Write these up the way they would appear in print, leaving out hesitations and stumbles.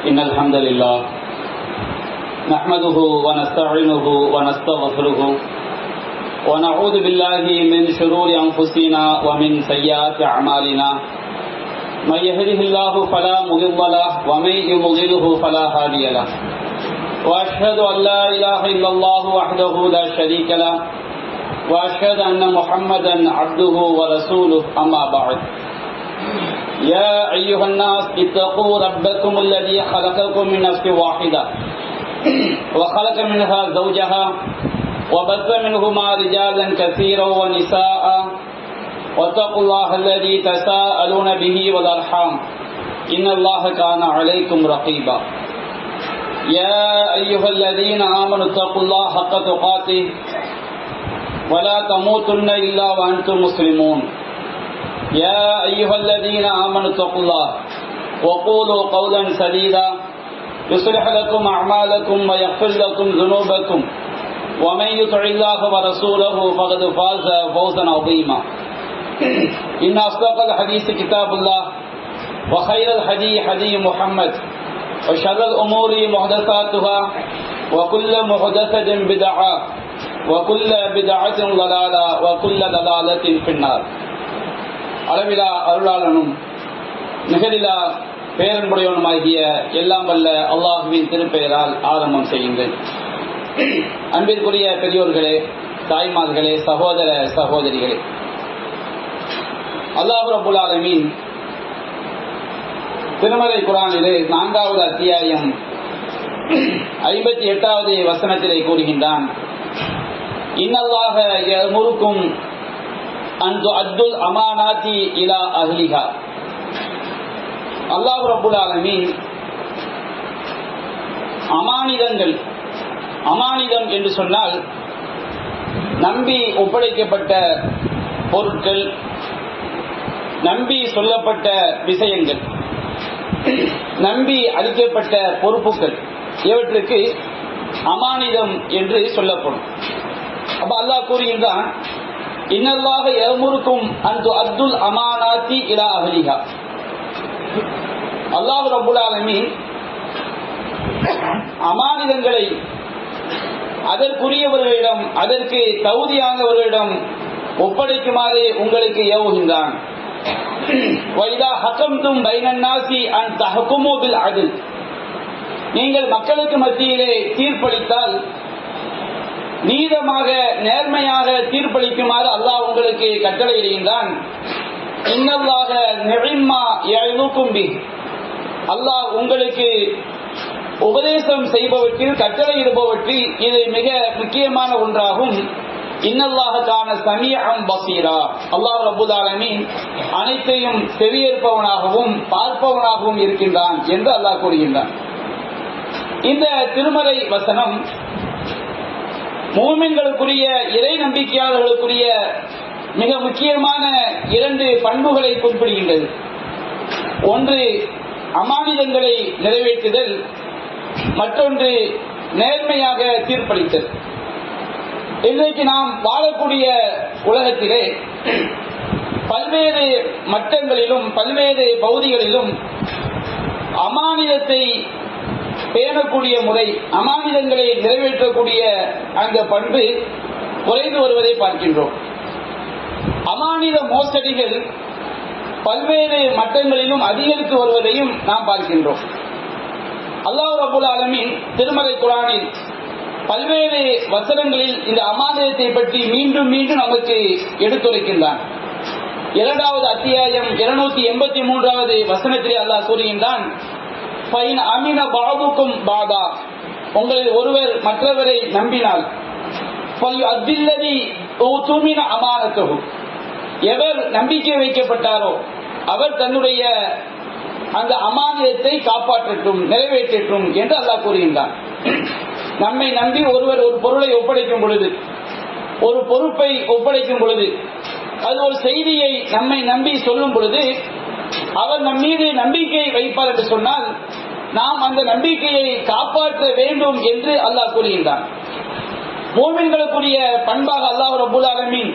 إن الحمد لله نحمده ونستعينه ونستغفره ونعوذ بالله من شرور أنفسنا ومن سيئات أعمالنا من يهده الله فلا مضل له ومن يضلله فلا هادي له وأشهد أن لا إله إلا الله وحده لا شريك له وأشهد أن محمدا عبده ورسوله أما بعد يا أيها الناس اتقوا ربكم الذي خلقكم من نفس واحدة وخلق منها زوجها وبث منهما رجالا كثيرا ونساء واتقوا الله الذي تساءلون به والأرحام إن الله كان عليكم رقيبا يا أيها الذين آمنوا اتقوا الله حق تقاته ولا تموتن إلا وأنتم مسلمون يا أيها الذين آمنوا اتقوا الله وقولوا قولا سديدا يصلح لكم أعمالكم ويغفر لكم ذنوبكم ومن يطع الله ورسوله فقد فاز فوزا عظيما إن أصدق الحديث كتاب الله وخير الهدي هدي محمد وشر الأمور محدثاتها وكل محدثة بدعة وكل بدعة ضلالة وكل ضلالة في النار. அளவிலா அருளாளனும் நிகரிலா பேரன்புடையவனுமாகிய எல்லாம் வல்ல அல்லாஹுவின் திருப்பெயரால் ஆரம்பம் செய்கின்றேன். அன்பிற்குரிய பெரியோர்களே, தாய்மார்களே, சகோதர சகோதரிகளே, அல்லாஹ் ரப்புல் ஆலமீன் திருமறை குர்ஆனிலே 4வது அத்தியாயம் 58வது வசனத்திலே கூறுகின்றான், இன்னல்லாஹ யஅமுருக்கும் அன் துஅத்துல் அமானாத்தி இலா அஹ்லிஹா. அல்லாஹ் ரப்புல் ஆலமீன் அமானிதங்கள், அமானிதம் என்று சொன்னால் நம்பி ஒப்படைக்கப்பட்ட பொருட்கள், நம்பி சொல்லப்பட்ட விஷயங்கள், நம்பி அளிக்கப்பட்ட பொறுப்புகள், இவற்றுக்கு அமானிதம் என்று சொல்லப்படும். அப்ப அல்லாஹ் கூறுகின்றான், இன்னல்லாஹ யஅமுருக்கும் அன் துஅத்துல் அமானாத்தி இலா அஹ்லிஹா. அல்லாஹ் ரப்புல் ஆலமீன் அமானிதங்களை அதற்குரியவர்களிடம், அதற்கு தகுதியானவர்களிடம் ஒப்படைக்குமாறு உங்களுக்கு ஏவுகின்றான். வைதா ஹகம்தும் பைனன் நாஸி அன் தஹ்குமு பில் அத்ல். நீங்கள் மக்களுக்கு மத்தியிலே தீர்ப்பளித்தால் நீதமாக நேர்மையாக தீர்ப்பளிக்குமாறு அல்லாஹ் உங்களுக்கு கட்டளையிடுகின்றான். இன்னல்லாஹ நிஇம்மா யஅதுக்கும் பிஹ். அல்லாஹ் உங்களுக்கு உபதேசம் செய்பவற்றில், கட்டளையிடுபவற்றில் இது மிக முக்கியமான ஒன்றாகும். இன்னல்லாஹ கான சமீஅன் பஸீரா. அல்லாஹ் ரப்புல் ஆலமீன் அனைத்தையும் செவியேற்பவனாகவும் பார்ப்பவனாகவும் இருக்கின்றான் என்று அல்லாஹ் கூறுகின்றான். இந்த திருமறை வசனம் மூமின்களுக்குரிய, இறை நம்பிக்கையாளர்களுக்குரிய மிக முக்கியமான 2 பண்புகளை குறிப்பிடுகின்றது. ஒன்று அமானிதங்களை நிறைவேற்றுதல், மற்றொன்று நேர்மையாக தீர்ப்பளித்தல். இன்றைக்கு நாம் வாழக்கூடிய உலகத்திலே பல்வேறு மட்டங்களிலும் பல்வேறு பகுதிகளிலும் அமானிதத்தை பேணக்கூடிய முறை, அமானிதங்களை நிறைவேற்றக்கூடிய அந்த பண்பு குறைந்து வருவதை பார்க்கின்றோம். அமானித மோசடிகள் பல்வேறு மட்டங்களிலும் அதிகரித்து வருவதையும் நாம் பார்க்கின்றோம். அல்லாஹ் ரப்புல் ஆலமீன் திருமறை குர்ஆனில் பல்வேறு வசனங்களில் இந்த அமானிதத்தை பற்றி மீண்டும் மீண்டும் நமக்கு எடுத்துரைக்கின்றான். 2வது அத்தியாயம் 283வது வசனத்திலே அல்லாஹ் கூறுகின்றான், ஃபைன் அமின பாபுக்கும் பாதா. உங்களில் ஒருவர் மற்றவரை நம்பினால் ஃபல்யுஅத்தில்லதி உதுமின அமானத்துஹு. எவர் நம்பிக்கை வைக்கப்பட்டாரோ அவர் தன்னுடைய அந்த அமானிதத்தை காப்பாற்றட்டும், நிறைவேற்றட்டும் என்று அல்லாஹ் கூறுகின்றான். நம்மை நம்பி ஒருவர் ஒரு பொருளை ஒப்படைக்கும் பொழுது, ஒரு பொறுப்பை ஒப்படைக்கும் பொழுது, அது ஒரு செய்தியை நம்மை நம்பி சொல்லும் பொழுது, அவர் நம் மீது நம்பிக்கை வைப்பார் என்று சொன்னால் நாம் அந்த நம்பிக்கையை காப்பாற்ற வேண்டும் என்று அல்லாஹ் கூறுகின்றான். மூமின்களுக்குரிய பண்பாக அல்லாஹ் ரப்புல் ஆலமீன்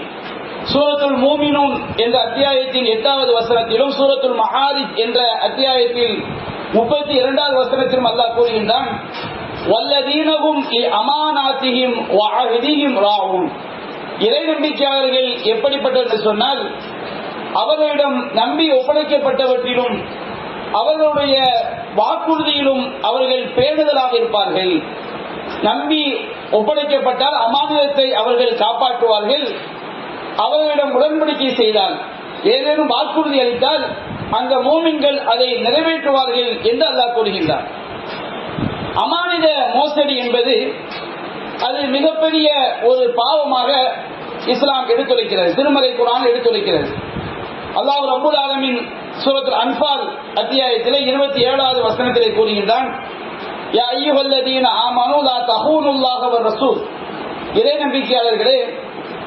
சூரத்துல் மூமினூன் என்ற அத்தியாயத்தின் 8வது வசனத்திலும், சூரத்துல் மஆரிஜ் என்ற அத்தியாயத்தில் 32வது வசனத்திலும் அல்லாஹ் கூறுகின்றான், வல்லதீனஹும் லிஅமானாத்திஹிம் வஅஹ்திஹிம் ராஊன். இறை நம்பிக்கையாளர்கள் எப்படிப்பட்டவர் என்று சொன்னால், அவர்களிடம் நம்பி ஒப்படைக்கப்பட்டவற்றிலும் அவர்களுடைய வாக்குறுதியிலும் அவர்கள் பேணுதலாக இருப்பார்கள். நம்பி ஒப்படைக்கப்பட்டால் அமானிதத்தை அவர்கள் காப்பாற்றுவார்கள். அவர்களிடம் உடன்படிக்கை செய்தால், ஏதேனும் வாக்குறுதி அளித்தால் அந்த மூமின்கள் அதை நிறைவேற்றுவார்கள் என்று அல்லாஹ் கூறுகின்றார். அமானித மோசடி என்பது அது மிகப்பெரிய ஒரு பாவமாக இஸ்லாம் எடுத்துரைக்கிறது, திருமறை குர்ஆன் எடுத்துரைக்கிறது. அல்லாஹ் ரப்பல் ஆலமீன் சூரத்துல் அன்ஃபால் அத்தியாயத்திலே 27வது வசனத்திலே கூறுகின்றான், யா அய்யுஹல்லதீன ஆமனூ லா தஹூனுல்லாஹ வ ரசூல். இறை நம்பிக்கையாளர்களே,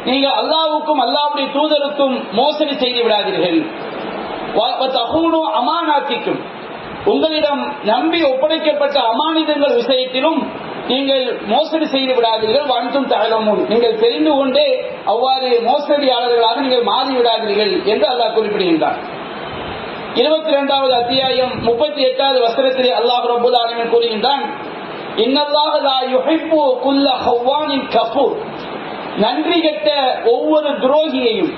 நீங்கள் அல்லாஹ்வுக்கும் அல்லாஹ்வுடைய தூதருக்கும் மோசடி செய்து விடாதீர்கள். வ தஹூனு அமானாத்திக்கும், உங்களிடம் நம்பி ஒப்படைக்கப்பட்ட அமானிதங்கள் விஷயத்திலும் நீங்கள் மோசடி செய்து விடாதீர்கள். வன்தும் தஅலமூன், நீங்கள் தெரிந்து கொண்டே அவ்வாறு மோசடியாளர்களாக நீங்கள் மாறி விடாதீர்கள் என்று அல்லாஹ் குறிப்பிடுகின்றார். 22வது அத்தியாயம் 38வது வசனத்திலே அல்லாஹ் ரப்பல் ஆலமீன் கூறுகின்றான், இன்னல்லாஹ லா யுஹிப்பு குல்ல ஹவ்வானின் கஃபூர். நன்றி கெட்ட ஒவ்வொரு துரோகியையும்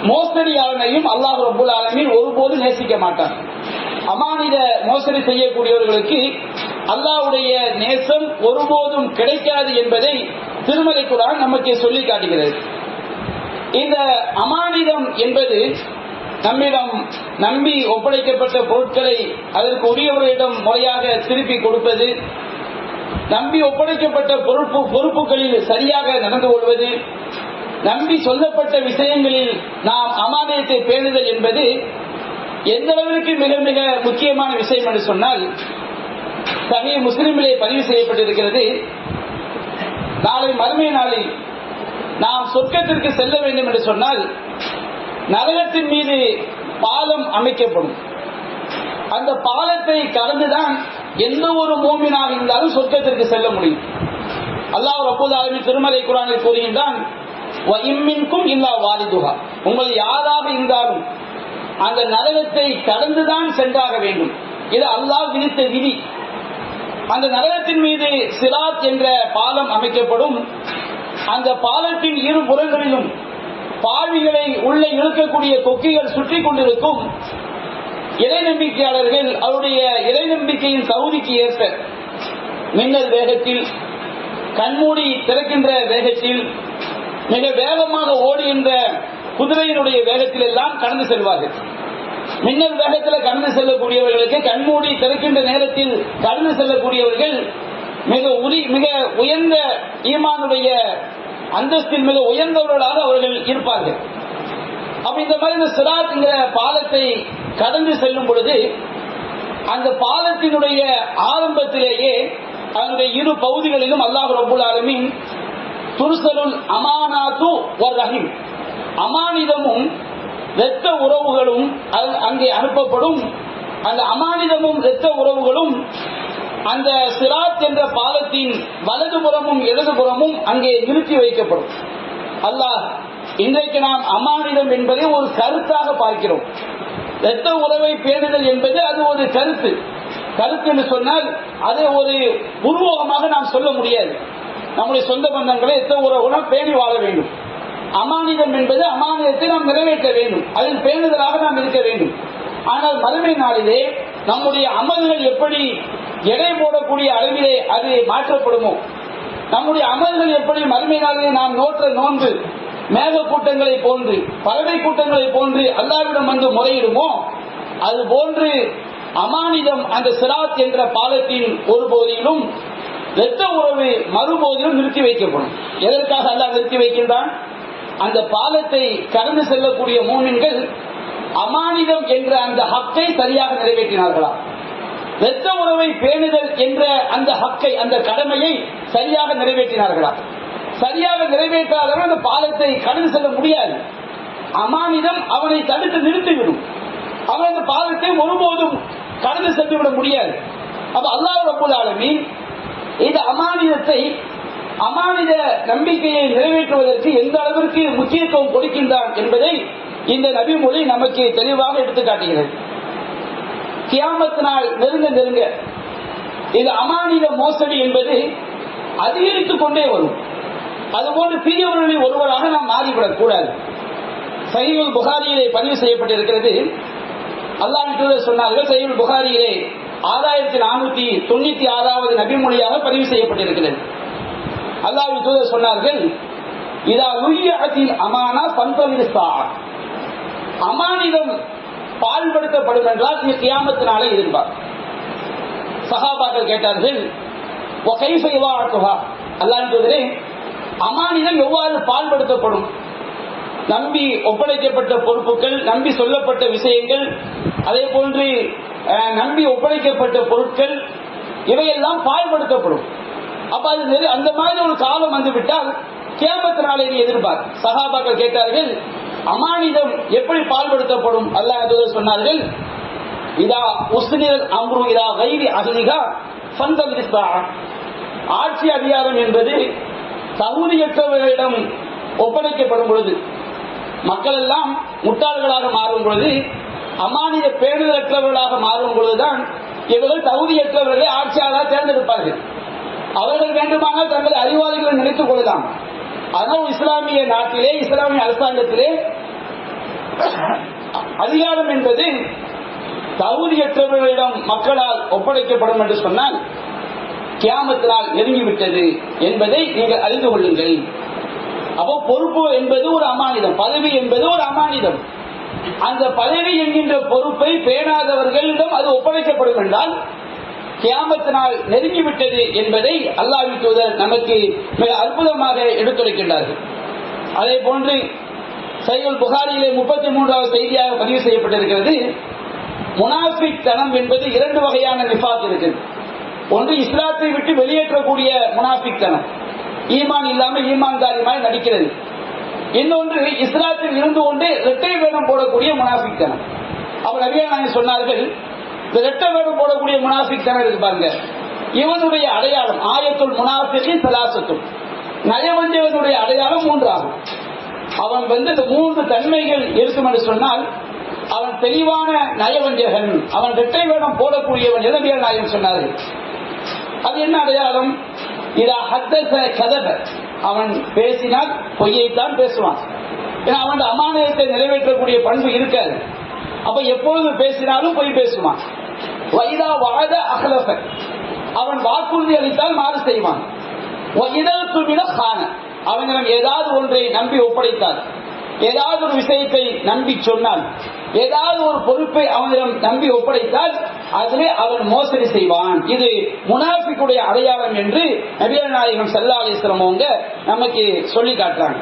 மோசடியாளனையும் அல்லாஹ் ரப்பல் ஆலமீன் ஒருபோது நேசிக்க மாட்டான். அமானித மோசடி செய்யக்கூடியவர்களுக்கு அல்லாஹ்வுடைய நேசம் ஒருபோதும் கிடைக்காது என்பதை திருமறை குர்ஆன் நமக்கு சொல்லி காட்டுகிறது. இந்த அமானிதம் என்பது நம்மிடம் நம்பி ஒப்படைக்கப்பட்ட பொருட்களை அதற்கு உரியவர்களிடம் முறையாக திருப்பி கொடுப்பது, நம்பி ஒப்படைக்கப்பட்ட பொறுப்புகளில் சரியாக நடந்து கொள்வது, நம்பி சொல்லப்பட்ட விஷயங்களில் நாம் அமானிதத்தை பேணுதல் என்பது எந்த அளவிற்கு மிக மிக முக்கியமான விஷயம் என்று சொன்னால், சஹீஹ் முஸ்லிமிலே பதிவு செய்யப்பட்டிருக்கிறது, நாளை மறுமை நாளில் நாம் சொர்க்கத்திற்கு செல்ல வேண்டும் என்று சொன்னால் நரகத்தின் மீது பாலம் அமைக்கப்படும். அந்த பாலத்தை கடந்துதான் எந்த ஒரு மூமினாக இருந்தாலும் சொர்க்கத்திற்கு செல்ல முடியும். அல்லாஹ் ரப்பல் ஆலமீன் திருமறை குர்ஆனில் கூறுகின்றான், வ இம்மின்கும் இல்லா வாரிதுஹா. உங்கள் யாராக இருந்தாலும் அந்த நரகத்தை கடந்துதான் சென்றாக வேண்டும். இது அல்லாஹ் விதித்த விதி. அந்த நரகத்தின் மீது சிராத் என்ற பாலம் அமைக்கப்படும். அந்த பாலத்தின் இரு புறங்களிலும் பாவிகளை உள்ளே இழுக்கக்கூடிய கொக்கிகள் சுற்றி கொண்டிருக்கும். இறை நம்பிக்கையாளர்கள் அவருடைய இறை நம்பிக்கையின் தகுதிக்கு ஏற்ப மின்னல் வேகத்தில், கண்மூடி திறக்கின்ற வேகத்தில், மிக வேகமாக ஓடுகின்ற குதிரையினுடைய வேகத்தில் எல்லாம் கடந்து செல்வார்கள். மின்னல் வேகத்தில் கடந்து செல்லக்கூடியவர்களுக்கு, கண்மூடி திறக்கின்ற நேரத்தில் கடந்து செல்லக்கூடியவர்கள் மிக உயர்ந்த ஈமானுடைய அந்தஸ்தில் மிக உயர்ந்தவர்களாக அவர்கள் இருப்பார்கள். அப்ப இந்த மாதிரி இந்த சிராத் என்கிற பாலத்தை கடந்து செல்லும் பொழுது அந்த பாலத்தினுடைய ஆரம்பத்திலேயே அதனுடைய இரு பகுதிகளிலும் அல்லாஹ் ரப்பல் ஆலமீன் துர்சலுல் அமானாத்து வ ரஹீம், அமானிதமும் இரத்த உறவுகளும் அங்கே அனுப்பப்படும். அந்த அமானிதமும் இரத்த உறவுகளும் அந்த சிராத் என்ற பாலத்தின் வலதுபுறமும் இடதுபுறமும் அங்கே நிறுத்தி வைக்கப்படும். அல்லாஹ் இன்றைக்கு நாம் அமானிதம் என்பதை ஒரு கருத்தாக பார்க்கிறோம். இரத்த உறவை பேணுதல் என்பது அது ஒரு கருத்து என்று சொன்னால் அதை ஒரு உருவகமாக நாம் சொல்ல முடியாது. நம்முடைய சொந்த பந்தங்களை இரத்த உறவுடன் பேணி வாழ வேண்டும். அமானிதம் என்பது அமானிதத்தை நாம் நிறைவேற்ற வேண்டும், அதில் பேணுதலாக நாம் இருக்க வேண்டும். ஆனால் மறுமை நாளிலே நம்முடைய அமல்கள் எப்படி எடை போடக்கூடிய அளவிலே அது மாற்றப்படுமோ, நம்முடைய அமல்கள் எப்படி மறுமை நாளிலே நாம் நோற்ற நோன்பு மேக கூட்டங்களை போன்று, பறவை கூட்டங்களை போன்று அல்லாஹ்விடம் வந்து முறையிடுமோ, அது போன்று அமானிதம் அந்த சிராத் என்ற பாலத்தின் ஒரு பகுதியிலும் இரத்த உறவு மறுபோதிலும் நிறுத்தி வைக்கப்படும். எதற்காக அல்லாஹ் நிறுத்தி வைக்கின்றான்? அந்த பாலத்தை கடந்து செல்லக்கூடிய மூமின்கள் அமானிதம் என்ற அந்த ஹக்கை சரியாக நிறைவேற்றினார்களா, இரத்த உறவை பேணுதல் என்ற அந்த ஹக்கை, அந்த கடமையை சரியாக நிறைவேற்றினார்களா? சரியாக நிறைவேற்றாதவன் அந்த பாலத்தை கடந்து செல்ல முடியாது. அமானிதம் அவனை தடுத்து நிறுத்திவிடும். அவன் அந்த பாலத்தை ஒருபோதும் கடந்து சென்றுவிட முடியாது. அப்ப அல்லாஹ் ரப்பல் ஆலமீன் இந்த அமானித நம்பிக்கையை நிறைவேற்றுவதற்கு எந்த அளவிற்கு முக்கியத்துவம் கொடுக்கின்றான் என்பதை இந்த நபிமொழி நமக்கு தெளிவாக எடுத்து காட்டுகிறது. கியாமத் நாள் நெருங்க நெருங்க இது அமானித மோசடி என்பது அதிகரித்துக் கொண்டே வரும். அதுபோன்று தீயவர்களில் ஒருவராக நாம் மாறிவிடக் கூடாது. சஹீஹுல் புகாரியிலே பதிவு செய்யப்பட்டிருக்கிறது. அல்லாஹ்வின் தூதர் சொன்னார்கள், சஹீஹுல் புகாரியிலே 6496வது நபிமொழியாக பதிவு செய்யப்பட்டிருக்கிறது. அல்லாஹ்வின் தூதர் சொன்னார்கள், இதா லுய்யத்தில் அமானா பந்தவித சாஅ, அமானிதம் பால்படுத்தப்படும் என்றால் இது கியாமத் நாளை எதிர்பார். சஹாபாக்கள் கேட்டார்கள், வகைஃப இவாஅத்துஹா, அல்லாஹ்வின் தூதரே அமானிதம் எவ்வாறு பால்படுத்தப்படும்? நம்பி ஒப்படைக்கப்பட்ட பொறுப்புகள், நம்பி சொல்லப்பட்ட விஷயங்கள், அதே போன்று நம்பி ஒப்படைக்கப்பட்ட பொருட்கள் இவையெல்லாம் பால்படுத்தப்படும். அப்ப அது அந்த மாதிரி ஒரு காலம் வந்துவிட்டால் கியாமத் நாளை எதிர்பார். சஹாபாக்கள் கேட்டார்கள், அமானிதம் எப்படி பால்படுத்தப்படும்? அல்லாஹ் தூதர் சொன்னார்கள், இதா உஸ்னில் அம்ரு இதா கைரி அஹ்லிஹா ஃபந்தபிஸ்ஸா, ஆட்சி அதிகாரம் என்பது தகுதியற்றவர்களிடம் ஒப்படைக்கப்படும் பொழுது, மக்கள் எல்லாம் முட்டாள்களாக மாறும் பொழுது, அமானித பேணுதலற்றவர்களாக மாறும் பொழுதுதான் இவர்கள் தகுதியற்றவர்களை ஆட்சியாளராக தேர்ந்தெடுப்பார்கள். அவர்கள் வேண்டுமானால் தங்களை அறிவாளிகளை நினைத்துக் கொள்ளலாம். ஆனால் இஸ்லாமிய நாட்டிலே, இஸ்லாமிய அரசாங்கத்திலே அதிகாரம் என்பது தகுதியற்றவர்களிடம் மக்களால் ஒப்படைக்கப்படும் என்று சொன்னால் கியாமத் நாள் நெருங்கிவிட்டது என்பதை நீங்கள் அறிந்து கொள்ளுங்கள். அப்போ பொறுப்பு என்பது ஒரு அமானிதம், பதவி என்பது ஒரு அமானிதம். அந்த பதவி என்கின்ற பொறுப்பை பேணாதவர்களிடம் அது ஒப்படைக்கப்படும் என்றால் கியாமத் நாள் நெருங்கிவிட்டது என்பதை அல்லாஹ்வின் தூதர் நமக்கு மிக அற்புதமாக எடுத்துரைக்கின்றார்கள். அதே போன்று சஹீஹுல் புகாரியிலே 33வது செய்தியாக பதிவு செய்யப்பட்டிருக்கிறது, முனாஃபிக் தனம் என்பது 2 வகையான நிஃபாக் இருக்கிறது. ஒன்று இஸ்லாத்தை விட்டு வெளியேற்றக்கூடிய முனாஃபிக் தனம், ஈமான் இல்லாமல் ஈமான்தாரிமாய் நடிக்கிறது. இன்னொன்று இஸ்லாத்தில் இருந்து கொண்டு இரட்டை வேடம் போடக்கூடிய முனாஃபிக் தனம். அவர் நபிகள் சொன்னார்கள், இந்த இரட்டை வேடம் போடக்கூடிய முனாஃபிக் தனம் இருக்கு பாருங்க, இவனுடைய அடையாளம் ஆயத்துல் முனாஃபிகின் ஸலாஸத்துன், நயவஞ்சகனுடைய அடையாளம் 3 ஆகும். அவன் இந்த 3 தன்மைகள் இருக்கும் என்று சொன்னால் அவன் தெளிவான நயவஞ்சகன், அவன் இரட்டை வேடம் போடக்கூடியவன் என்று நபிகள் நாயகம் சொன்னார்கள். அது என்ன அடையாளம்? இதா ஹத்தஸ கதப, அவன் பேசினால் பொய்யைத்தான் பேசுவான். ஏன்னா அவன் அமானிதத்தை நிறைவேற்றக்கூடிய பண்பு இருக்காது. அப்ப எப்பொழுது பேசினாலும் பொய் பேசுவான். வைதா வஅத அஹ்லஃப, அவன் வாக்குறுதி அளித்தால் மாறு செய்வான். வஇதல் துமின கான, அவனிடம் ஏதாவது ஒன்றை நம்பி ஒப்படைத்தால், ஏதாவது ஒரு விஷயத்தை நம்பி சொன்னால், ஏதாவது ஒரு பொறுப்பை அவனிடம் நம்பி ஒப்படைத்தால் அதிலே அவன் மோசடி செய்வான். இது முனாஃபிக்குடைய அடையாளம் என்று நபிகள் நாயகம் ஸல்லல்லாஹு அலைஹி வஸல்லம் அவங்க நமக்கு சொல்லி காட்டுறாங்க.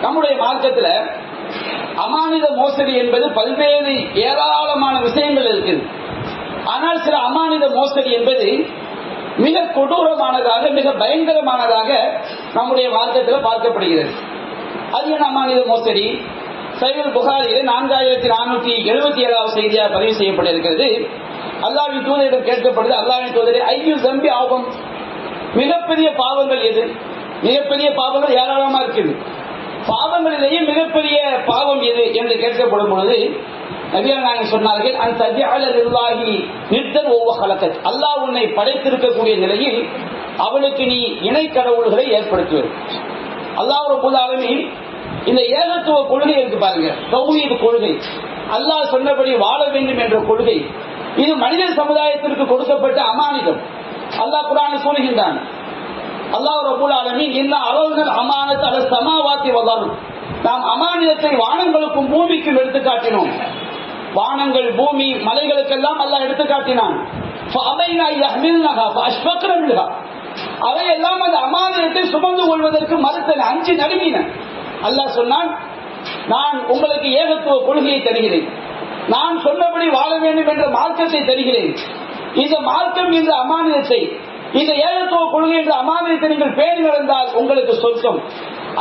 நம்முடைய மார்க்கத்தில் அமானித மோசடி என்பது பல்வேறு ஏராளமான விஷயங்கள் இருக்குது. ஆனால் சில அமானித மோசடி என்பது மிக கொடூரமானதாக, மிக பயங்கரமானதாக நம்முடைய மார்க்கத்தில் பார்க்கப்படுகிறது. அது என்ன அமானித மோசடி? சஹீஹுல் புகாரியிலே 4477வது செய்தியாக பதிவு செய்யப்பட்டிருக்கிறது. அல்லாஹ்வின் தூதரிடம் கேட்கப்படுது, அல்லாஹ்வின் தூதரே, ஐயு ஸம்பி ஆகும், மிகப்பெரிய பாவங்கள் எது? மிகப்பெரிய பாவங்கள் ஏராளமா இருக்குது, பாவங்களிலேயே மிகப்பெரிய பாவம் எது என்று கேட்கப்படும் பொழுது நபிகள் நாயகம் சொன்னார்கள், அன் தஜஅல லில்லாஹி நித்தன் வஹுவ ஹலகக், அல்லாஹ் உன்னை படைத்திருக்கக்கூடிய நிலையில் அவனுக்கு நீ இணை கடவுள்களை ஏற்படுத்துவது. அல்லாஹ் ரப்பல் ஆலமீன் இந்த ஏகத்துவ கொள்கை இருக்கு பாருங்க, தௌஹீத் கொள்கை, அல்லாஹ் சொன்னபடி வாழ வேண்டும் என்ற கொள்கை, இது மனித சமுதாயத்திற்கு கொடுக்கப்பட்ட அமானிதம். அல்லாஹ் குர்ஆனில் சொல்கின்றான், அல்லாஹ் ரப்பல் ஆலமீன் இன்ன அரல்னல் அமானத அல ஸமாவாத்தி வல் அர்த், நாம் அமானிதத்தை வானங்களுக்கும் பூமிக்கும் எடுத்து காட்டினோம். வானங்கள், பூமி, மலைகளுக்கெல்லாம் அல்லாஹ் எடுத்து காட்டினான். ஃபஅபைனா யஹ்மில்னஹா ஃபஅஷ்ஃபக்ன மின்ஹா, அவையெல்லாம் அந்த அமானிதத்தை சுமந்து கொள்வதற்கு மறுத்தன, அஞ்சி நடுங்கின. அல்லாஹ் சொன்னான், நான் உங்களுக்கு ஏகத்துவ கொள்கையை தருகிறேன், நான் சொன்னபடி வாழ வேண்டும் என்ற மார்க்கத்தை தருகிறேன். இந்த மார்க்கம் என்ற அமானிதத்தை, இந்த ஏகத்துவ கொள்கை என்ற அமானிதத்தை நீங்கள் பேணி நடந்தால் உங்களுக்கு சொர்க்கம்,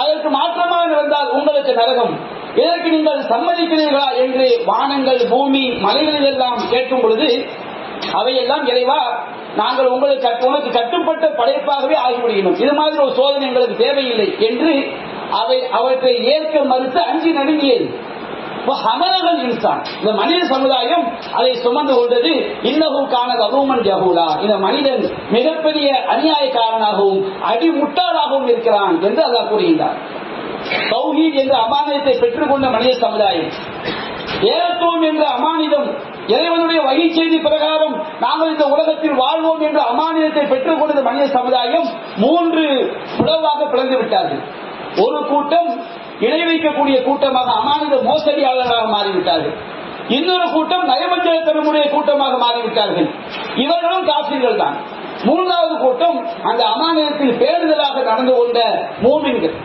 அதற்கு மாற்றமாக நடந்தால் உங்களுக்கு நரகம். இதற்கு நீங்கள் சம்மதிக்கிறீர்களா என்று வானங்கள், பூமி, மலைகளில் எல்லாம் கேட்கும் பொழுது அவையெல்லாம் இறைவா, நாங்கள் உனக்கு கட்டுப்பட்ட படைப்பாகவே ஆகிவிடுகிறோம், இது மாதிரி ஒரு சோதனை எங்களுக்கு தேவையில்லை என்று அவற்றை ஏற்க மறுத்து அஞ்சி நடுங்கியது. ஹமலகல் இன்சான், இந்த மனித சமுதாயம் அதை சுமந்து கொண்டது. இன்னஹு கான கலூமன் ஜஹூலா, இந்த மனிதன் மிகப்பெரிய அநியாயக்காரனாகவும் அடிமுட்டாளாகவும் இருக்கிறான் என்று அல்லாஹ் கூறுகின்றார். தௌஹீத் என்ற அமானிதத்தை பெற்றுக்கொண்ட மனித சமுதாயம், ஏகத்துவம் என்ற அமானிதம், இறைவனுடைய வகை செய்தி பிரகாரம் நாங்கள் இந்த உலகத்தில் வாழ்வோம் என்ற அமானிதத்தை பெற்றுக் கொண்ட மனித சமுதாயம் 3 புலவாக பிளந்து விட்டார்கள். ஒரு கூட்டம் இணை வைக்கக்கூடிய கூட்டமாக அமானித மோசடியாளர்களாக மாறிவிட்டார்கள். இன்னொரு கூட்டம் நயவஞ்சகத்தனமுடைய கூட்டமாக மாறிவிட்டார்கள். இவர்களும் காஃபிர்கள் தான். 3வது கூட்டம் அந்த அமானிதத்தில் பேருதலாக நடந்து கொண்ட மூமின்கள்.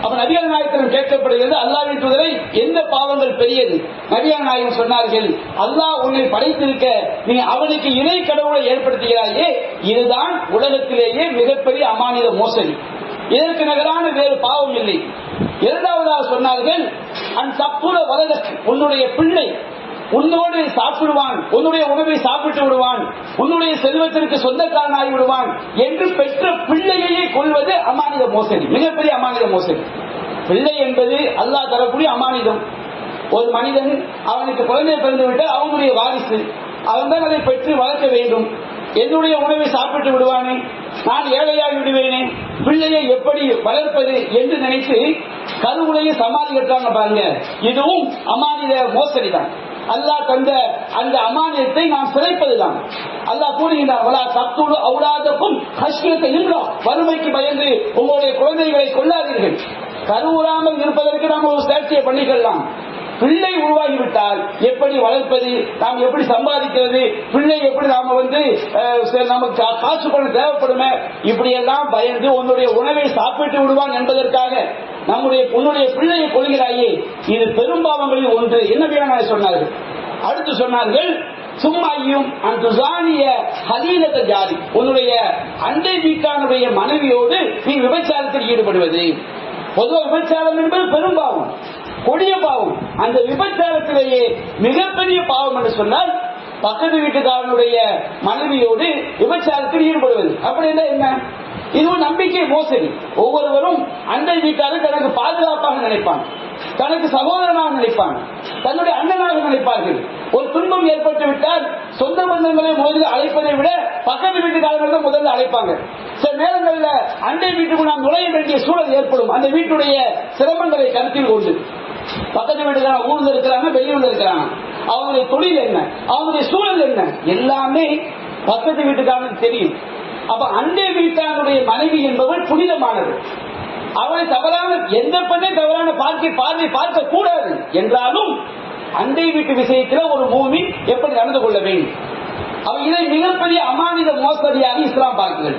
அப்ப நபிகள் நாயகம் கேட்கப்படுகிறது, அல்லாஹ்வின் தூதரை எந்த பாவங்கள் பெரியது? நபிகள் நாயகம் சொன்னார்கள், அல்லாஹ் உன்னை படைத்திருக்க நீ அவனுக்கு இணை கடவுளை ஏற்படுத்துகிறாயே, இதுதான் உலகத்திலேயே மிகப்பெரிய அமானித மோசடி. இதற்கு நிகரான வேறு பாவம் இல்லை. 2வதாக சொன்னார்கள், அன் தப்புல வலத, உன்னுடைய பிள்ளை உன்னோடு சாப்பிடுவான், உன்னுடைய உணவை சாப்பிட்டு விடுவான், உன்னுடைய செல்வத்திற்கு சொந்தக்காரனாகி விடுவான் என்று பெற்ற பிள்ளையே கொள்வது அமானித மோசடி, மிகப்பெரிய அமானித மோசடி. பிள்ளை என்பது அல்லாஹ் தரக்கூடிய அமானிதம். ஒரு மனிதன் அவனுக்கு குழந்தை பிறந்துவிட்டால் அவனுடைய வாரிசு, அவன் தான் அதை பெற்று வளர்க்க வேண்டும். என்னுடைய உணவை சாப்பிட்டு விடுவானே, நான் ஏழையாகி விடுவேனே, பிள்ளையை எப்படி வளர்ப்பது என்று நினைத்து கருவுலையை சமாதி கட்டுறாங்க பாருங்க. இதுவும் அமானித மோசடி தான். அல்லாஹ் தந்த அந்த அமானியத்தை நாம் சிறைப்பதுதான். அல்லாஹ் கூறுகின்றார், வறுமைக்கு பயந்து உங்களுடைய குழந்தைகளை கொள்ளாதீர்கள். கருவுறாமல் இருப்பதற்கு நாம் ஒரு சேர்ச்சியை பண்ணிக்கலாம். பிள்ளை உருவாகிவிட்டால் எப்படி வளர்ப்பது, நாம் எப்படி சம்பாதிக்கிறது, பிள்ளை எப்படி நாம நமக்கு காசு பணம் தேவைப்படுமே, இப்படி எல்லாம் பயந்து உன்னுடைய உணவை சாப்பிட்டு விடுவான் என்பதற்காக உன்னுடைய பிள்ளையை கொள்கிறாயே, இது பெரும்பாவங்களில் ஒன்று. என்ன வேணும் சொன்னார்கள். அடுத்து சொன்னார்கள், சும்மாயும் அந்த ஜாதி, உன்னுடைய அண்டை வீட்டானுடைய மனைவியோடு நீ விபச்சாரத்தில் ஈடுபடுவது. பொதுவாக விபச்சாரம் என்பது பெரும்பாவம், கொடிய பாவம். அந்த விபச்சாரத்திலேயே மிகப்பெரிய பாவம் என்று சொன்னால் பக்கத்து வீட்டுக்காரனுடைய மனைவியோடு விபச்சாரத்தில் ஈடுபடுவது. அப்படின்னா என்ன? இதுவும் நம்பிக்கை மோசடி. ஒவ்வொருவரும் அண்டை வீட்டாரை தனக்கு பாதுகாப்பாக நினைப்பான், தனக்கு சகோதரனாக நினைப்பான், தன்னுடைய அண்ணனாக நினைப்பார்கள். ஒரு துன்பம் ஏற்பட்டு விட்டால் சொந்த பந்தங்களை முதலில் அழைப்பதை விட பக்கத்து வீட்டுக்காரர்கள் தான் முதல்ல அழைப்பாங்க. சில நேரங்களில் அண்டை வீட்டுக்கு நாம் நுழைய வேண்டிய சூழல் ஏற்படும். அந்த வீட்டுடைய சிரமங்களை கருத்தில் கொண்டு பக்கத்து வீட்டுக்காரன் ஊர்ல இருக்கிறாங்க, வெளியூர்ல இருக்கிறாங்க, அவங்களுடைய தொழில் என்ன, அவங்களுடைய சூழல் என்ன, எல்லாமே பக்கத்து வீட்டுக்காரனுக்கு தெரியும். அப்ப அண்டை வீட்டானுடைய மனைவி என்பவள் புனிதமானது. அவளை தவறான எந்த பெண்ணை தவறான பார்வை பார்க்க கூடாது. என்றாலும் அண்டை வீட்டு விஷயத்தில் ஒரு மூமின் எப்படி நடந்து கொள்ள வேண்டும், அவன் இதை மிகப்பெரிய அமானித மோசடியாக இஸ்லாம் பார்க்கிறது.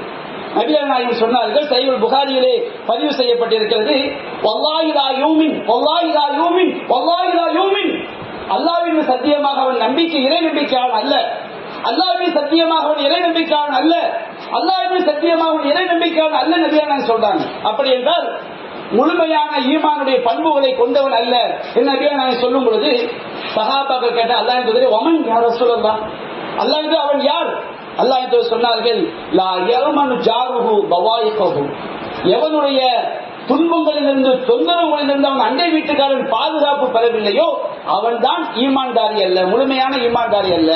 நபிகள் நாயகம் சொன்னார்கள், சஹீஹுல் புகாரியிலே பதிவு செய்யப்பட்டிருக்கிறது, வல்லாஹி லா யூமின் வல்லாஹி லா யூமின் வல்லாஹி லா யூமின், அல்லாஹ்வின் சத்தியமாக அவன் நம்பிக்கை இறை நம்பிக்கையாளன் அல்ல, அல்லாஹ்வின் சத்தியமாக அவன் இறை நம்பிக்கையாளன் அல்ல, அல்லாஹ்வின் சத்தியமாக அவன் இறை நம்பிக்கையாளன் அல்ல நபிகள் சொல்றாங்க. அப்படி என்றால் முழுமையான ஈமானுடைய பண்புகளை கொண்டவன் அல்ல என்று நபிகள் சொல்லும் பொழுது சஹாபாக்கள் கேட்ட, அல்லாஹ் வமன் யா ரசூலல்லாஹ், அல்லாஹ் அவன் யார்? அல்லாஹ் சொன்னார்கள், லா யர்மனு ஜாருஹு பவாயிகஹு, எவனுடைய துன்பங்களிலிருந்து தொந்தரவுகளிலிருந்து அவன் அண்டை வீட்டுக்காரன் பாதுகாப்பு பெறவில்லையோ அவன் தான் ஈமான்தாரி அல்ல, முழுமையான ஈமான்தாரி அல்ல.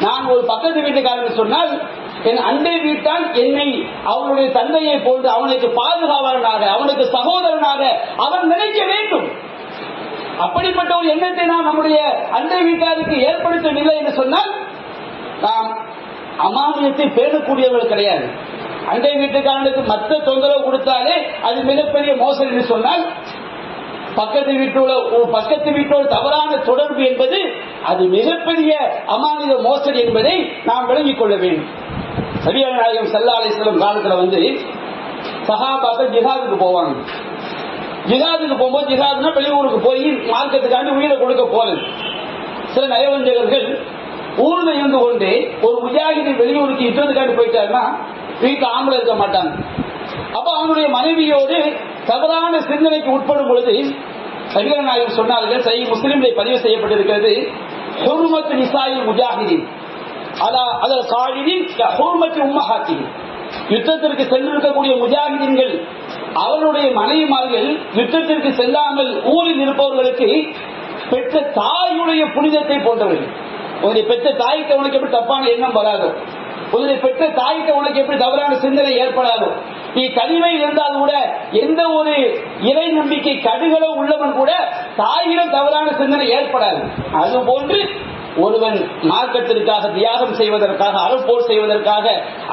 நான் ஒரு பக்கத்து வீட்டுக்காரன் சொன்னால் என் அண்டை வீட்டால் என்னை அவனுடைய தந்தையை போன்று அவனுக்கு பாதுகாவலனாக, அவனுக்கு சகோதரனாக அவன் நினைக்க வேண்டும். அப்படிப்பட்ட ஒரு எண்ணத்தை நாம் நம்முடைய அண்டை வீட்டாருக்கு ஏற்படுத்தவில்லை என்று சொன்னால் நாம் அமானியத்தை பேணக்கூடியவர்கள் கிடையாது. அண்டை வீட்டுக்காரனுக்கு மற்ற தொந்தரவு கொடுத்தாலே அது மிகப்பெரிய மோசடி என்று சொன்னால், பக்கத்து வீட்டோடு தவறான தொடர்பு என்பது அது மிகப்பெரிய அமானித மோசடி என்பதை நாம் விளங்கிக் கொள்ள வேண்டும். நபிகள் நாயகம் ஸல்லல்லாஹு அலைஹி வஸல்லம் காலத்துல சஹாபாக்கள் ஜிஹாதுக்கு போவாங்க. ஜிஹாதுக்கு போகும்போது, ஜிஹாதுனா வெளியூருக்கு போய் மார்க்கத்துக்காண்டி உயிரை கொடுக்க போறது. சில நயவஞ்சகர்கள் ஊர்ல இருந்து கொண்டு ஒரு முஜாஹிதை வெளியூருக்கு இட்டுவதுக்காண்டி போயிட்டாருன்னா வீட்டுல ஆம்பளை இருக்க மாட்டாங்க. அப்ப அவனுடைய மனைவியோடு தவறான சிந்தனைக்கு உட்படும் பொழுது நபிகள் நாயகம் சொன்னார்கள், சஹீஹ் முஸ்லிமிலே பதிவு செய்யப்பட்டிருக்கிறது, ஹுர்மத்து நிசாயில் முஜாஹிதீன் அலா அல் காலிதின் ஹுர்மத்து உம்மஹாத்தின், யுத்தத்திற்கு சென்றிருக்கக்கூடிய முஜாஹிதீன்கள் அவருடைய மனைவிமார்கள் யுத்தத்திற்கு செல்லாமல் ஊரில் இருப்பவர்களுக்கு பெற்ற தாயுடைய புனிதத்தை போன்றவர்கள். உன்னை பெற்ற தாய்க்கு உனக்கு எப்படி தப்பான எண்ணம் வராதோ, உன்னை பெற்ற தாய்க்கு உனக்கு எப்படி தவறான சிந்தனை ஏற்படாதோ, நீ கனிமை இருந்தால் கூட எந்த ஒரு இறை நம்பிக்கை கடுகளோ உள்ளவன் கூட தாயிடம் தவறான சிந்தனை ஏற்படாது. அதுபோன்று ஒருவன் மார்க்கத்திற்காக தியாகம் செய்வதற்காக, அறப்போர் செய்வதற்காக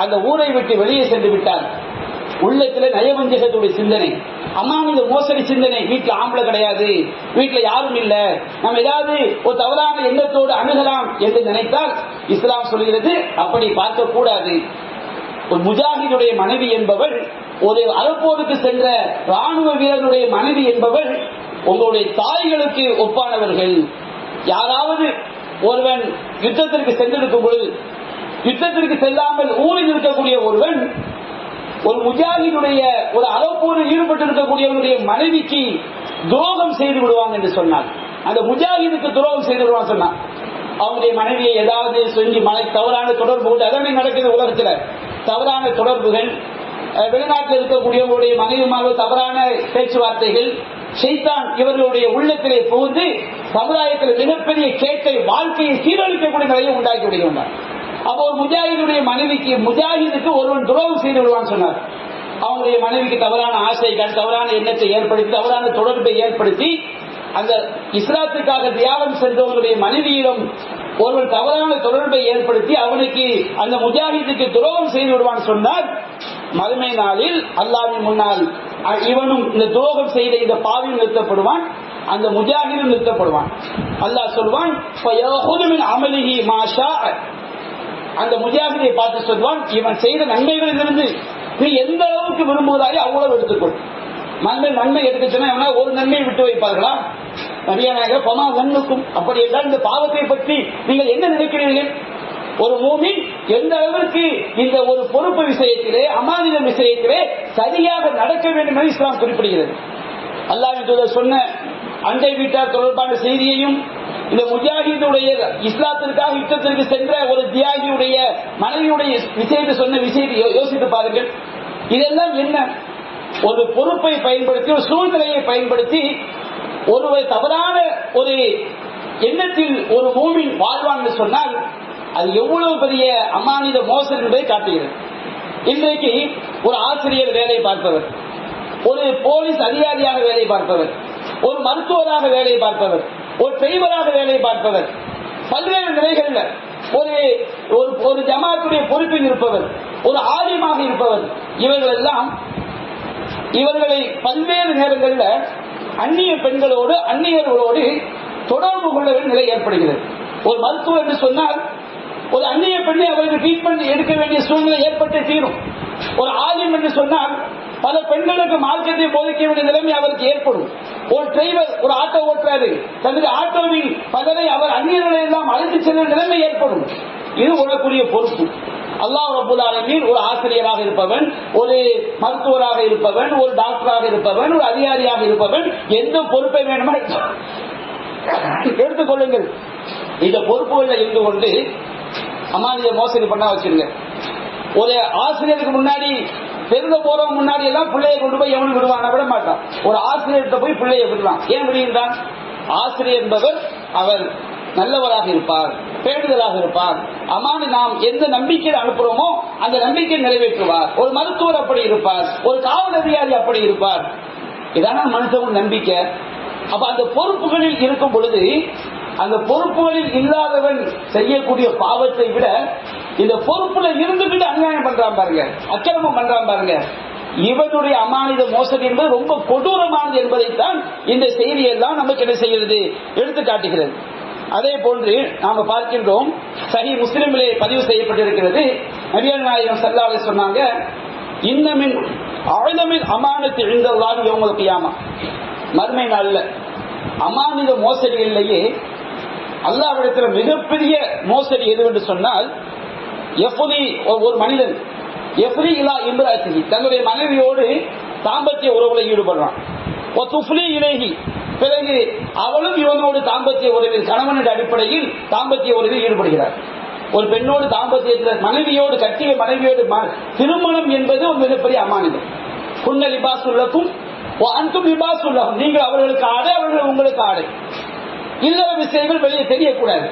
அந்த ஊரை விட்டு வெளியே சென்று விட்டார். உள்ளத்தில் நயவஞ்சகத்துடைய சிந்தனை, அமானித மோசடி சிந்தனை, வீட்டுல ஆம்பளை கிடையாது, வீட்டுல யாரும் இல்ல, நம்ம ஏதாவது ஒரு தவறான எண்ணத்தோடு அணுகலாம் என்று நினைத்தால் இஸ்லாம் சொல்கிறது அப்படி பார்க்க கூடாது. ஒரு முஜாஹிதுடைய மனைவி என்பவள், ஒரு அறப்போருக்கு சென்ற ராணுவ வீரனுடைய மனைவி என்பவள் உங்களுடைய தாய்களுக்கு ஒப்பானவர்கள். யாராவது ஒருவன் யுத்தத்திற்கு சென்றிருக்கும் பொழுது, யுத்தத்திற்கு செல்லாமல் ஊரில் இருக்கக்கூடிய ஒருவன் ஒரு முஜாஹிதுடைய ஒரு அறப்போரில் ஈடுபட்டு இருக்கக்கூடியவனுடைய மனைவிக்கு துரோகம் செய்து விடுவாங்க என்று சொன்னார். அந்த முஜாஹிதுக்கு துரோகம் செய்து விடுவாங்க சொன்னார். அவங்களுடைய மனைவியை ஏதாவது சொல்லி தவறான தொடர்பு, அதனை நடக்குது உலகத்துல, தவறான தொடர்புகள், வெளிநாட்டில் இருக்கக்கூடியவங்களுடைய மனைவிமார்கள் தவறான பேச்சுவார்த்தைகள், ஷைத்தான் இவர்களுடைய உள்ளத்திலே புகுந்து சமுதாயத்தில் மிகப்பெரிய கேட்டை, வாழ்க்கையை சீரழிக்கக்கூடிய நிலையை உண்டாக்கி விடுகின்றார். அப்போ ஒரு முஜாஹிதுடைய மனைவிக்கு, முஜாஹிதுக்கு ஒருவன் துரோகம் செய்து விடுவான்னு சொன்னார். அவங்களுடைய மனைவிக்கு தவறான ஆசைகள், தவறான எண்ணத்தை ஏற்படுத்தி, தவறான தொடர்பை ஏற்படுத்தி, அந்த இஸ்லாத்துக்காக தியாகம் சென்றவர்களுடைய மனைவியிடம் ஒருவன் தவறான தொடர்பை ஏற்படுத்தி அவனுக்கு, அந்த முஜாஹிதுக்கு துரோகம் செய்து விடுவான்னு சொன்னால், மறுமை நாளில் அல்லாஹ்வின் முன்னால் இவனும் இந்த துரோகம் செய்த இந்த பாவியும் நிறுத்தப்படுவான், அந்த முஜாஹிதும் நிறுத்தப்படுவான். அல்லாஹ் சொல்வான், அமலிஹி மாஷா, அந்த முஜாஹிதை பார்த்து சொல்வான், இவன் செய்த நன்மைகளிலிருந்து நீ எந்த அளவுக்கு விரும்புவதாயோ அவ்வளவு எடுத்துக்கொள். நன்மை எடுத்துச்சுன்னா ஒரு நன்மையை விட்டு வைப்பார்களா? நபியானாக பமா நன்மைக்கும். அப்படி என்றால் இந்த பாவத்தை பற்றி நீங்கள் என்ன நினைக்கிறீர்கள்? ஒரு மூமின் எந்த அளவிற்கு இந்த ஒரு பொறுப்பு விஷயத்திலே, அமானித விஷயத்திலே சரியாக நடக்க வேண்டும் என்று இஸ்லாம் குறிப்பிடுகிறது. அல்லாஹ்வின் தூதர் சொன்ன அண்டை வீட்டார் தொடர்பான செய்தியையும், இந்த முஜாஹிதுடைய இஸ்லாத்திற்காக யுத்தத்திற்கு சென்ற ஒரு தியாகியுடைய மனைவியுடைய விஷயத்தை சொன்ன விஷயத்தை யோசித்து பாருங்கள். இதெல்லாம் என்ன? ஒரு பொறுப்பை பயன்படுத்தி, ஒரு சூழ்நிலையை பயன்படுத்தி ஒருவர் தவறான ஒரு எண்ணத்தில் ஒரு மூமின் வாழ்வான் சொன்னால் அது எவ்வளவு பெரிய அமானித மோசடி என்பதை காட்டுகிறது. இன்றைக்கு ஒரு ஆசிரியர் வேலை பார்ப்பவர், ஒரு போலீஸ் அதிகாரியாக வேலை பார்ப்பவர், ஒரு மருத்துவராக வேலை பார்ப்பவர், ஒரு டிரைவராக வேலை பார்ப்பவர், பல்வேறு நிலைகளில் ஒரு ஜமாத்துடைய பொறுப்பில் இருப்பவர், ஒரு ஆலிமாக இருப்பவர், இவர்களை பல்வேறு நேரங்களில் அந்நிய பெண்களோடு, அந்நியர்களோடு தொடர்பு கொள்ள வேண்டிய நிலை ஏற்படுகிறது. ஒரு மருத்துவர் என்று சொன்னால் ஒரு அந்நிய பெண்ணை அவருக்கு ட்ரீட்மெண்ட் எடுக்க வேண்டிய சூழ்நிலை ஏற்பட்டு தீரும். ஒரு ஆலிம் என்று சொன்னால் பல பெண்களுக்கு மார்க்கத்தை போதிக்க வேண்டிய நிலைமை அவருக்கு ஏற்படும். ஒரு டிரைவர், ஒரு ஆட்டோ ஓட்டுறாரு, தனது ஆட்டோவில் பலரை அவர் அந்நியர்களை எல்லாம் அழைத்து செல்லும் நிலைமை ஏற்படும். இது உனக்குரிய பொறுப்பு. அல்லாஹ் ரப்பல் ஆலமீன் ஒரு ஆசிரியராக இருப்பவன், ஒரு மருத்துவராக இருப்பவன், ஒரு டாக்டராக இருப்பவன், ஒரு அதிகாரியாக இருப்பவன், எந்த பொறுப்பை வேணுமோ எடுத்துக்கொள்ளுங்கள். இந்த பொறுப்புகளில் இருந்து கொண்டு அமானித மோசடி பண்ணா வச்சிருங்க. ஒரு ஆசிரியருக்கு முன்னாடி, தெரிந்த போறவங்க முன்னாடி எல்லாம் பிள்ளையை கொண்டு போய் எவனும் விடுவான், விட மாட்டான். ஒரு ஆசிரியர்கிட்ட போய் பிள்ளையை விடுவான். ஏன் விடுகின்றான்? ஆசிரியர் என்பவர் அவர் நல்லவராக இருப்பார், பேணுதலாக இருப்பார், அமானி நாம் எந்த நம்பிக்கையில் அனுப்புறோமோ அந்த நம்பிக்கை நிறைவேற்றுவார். ஒரு மருத்துவர் அப்படி இருப்பார், ஒரு காவல் அதிகாரி அப்படி இருப்பார். இதான மனுஷன் நம்பிக்கை. அப்ப அந்த பொறுப்புகளில் இருக்கும் பொழுது, அந்த பொறுப்புகளில் இல்லாதவன் செய்யக்கூடிய பாவத்தை விட இந்த பொறுப்புல இருந்துகிட்டு அநியாயம் பண்றான் பாருங்க, அக்கிரமம் பண்றான் பாருங்க, இவனுடைய அமானித மோசடி என்பது ரொம்ப கொடூரமானது என்பதைத்தான் இந்த செய்தியெல்லாம் நமக்கு என்ன செய்கிறது, எடுத்து காட்டுகிறது. அதே போன்று நாம பார்க்கின்றோம், சஹீஹ் முஸ்லிமிலே பதிவு செய்யப்பட்டிருக்கிறது. நபிகள் நாயகம் ஸல்லல்லாஹு அலைஹி சொன்னாங்க, இன்னமின் அஅலமில் அமானத்து இன்தல்லாஹி யௌமல் கியாமா, மறுமை நாள்ல அமானித மோசடிகளிலேயே அல்லாஹ்விடத்தில் மிகப்பெரிய மோசடி எது என்று சொன்னால், ஒரு மனிதன் எஃப்ரி இலா இம்ராத்திஹி, தன்னுடைய மனைவியோடு தாம்பத்திய உறவுல ஈடுபடுறான். வதுஃப்லி இலைஹி, பிறகு அவளும் இவனோடு தாம்பத்திய உறவில், கணவனுடைய அடிப்படையில் தாம்பத்திய உறவில் ஈடுபடுகிறார். ஒரு பெண்ணோடு தாம்பத்தியத்தில், மனைவியோடு, கட்டிய மனைவியோடு திருமணம் என்பது ஒரு மிகப்பெரிய அமானிதம். குன்ன லிபாசுல்லக்கும் அன்தும் லிபாசுல்லஹும், நீங்கள் அவர்களுக்கு ஆடை, அவர்கள் உங்களுக்கு ஆடை. இல்லற விஷயங்கள் வெளியே தெரியக்கூடாது.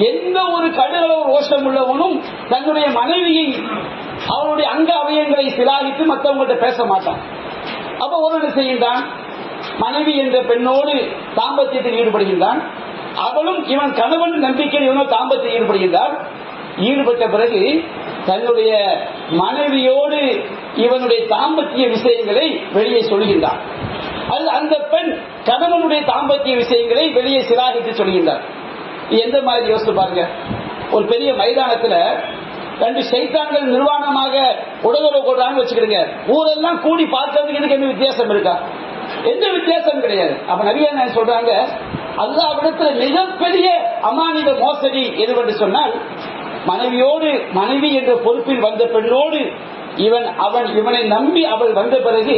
எந்த ஒரு கடுகளவு ரோஷம் உள்ளவனும் தன்னுடைய மனைவியை அவருடைய அங்க அவயங்களை சிலாகித்து மற்றவங்கள்ட்ட பேச மாட்டான். அப்ப ஒரு என்ன செய்கின்றான், மனைவி என்ற பெண்ணோடு தாம்பத்தியத்தில் ஈடுபடுகின்றான். அவளும் இவன் கணவன் நம்பிக்கையில் இவனோ தாம்பத்தியில் ஈடுபடுகின்றான். ஈடுபட்ட பிறகு தன்னுடைய மனைவியோடு இவனுடைய தாம்பத்திய விஷயங்களை வெளியே சொல்கின்றான். அது அந்த பெண் கணவனுடைய தாம்பத்திய விஷயங்களை வெளியே சிலாகித்து சொல்கின்றார். எந்த மாதிரி யோசித்து பாருங்க. ஒரு பெரிய மைதானத்துல 2 சைத்தான்கள் நிர்வாணமாக உடலுறவு கொள்றாங்க வச்சுக்கிடுங்க. ஊரெல்லாம் கூடி பார்க்கறதுக்கு இதுக்கு என்ன வித்தியாசம் இருக்கா? எந்த வித்தியாசம் கிடையாது. அப்ப நபியா சொல்றாங்க, அல்லாஹ்விடத்துல மிகப்பெரிய அமானித மோசடி எதுவென்று சொன்னால், மனைவி என்ற பொறுப்பில் வந்த பெண்ணோடு இவனை நம்பி அவள் வந்த பிறகு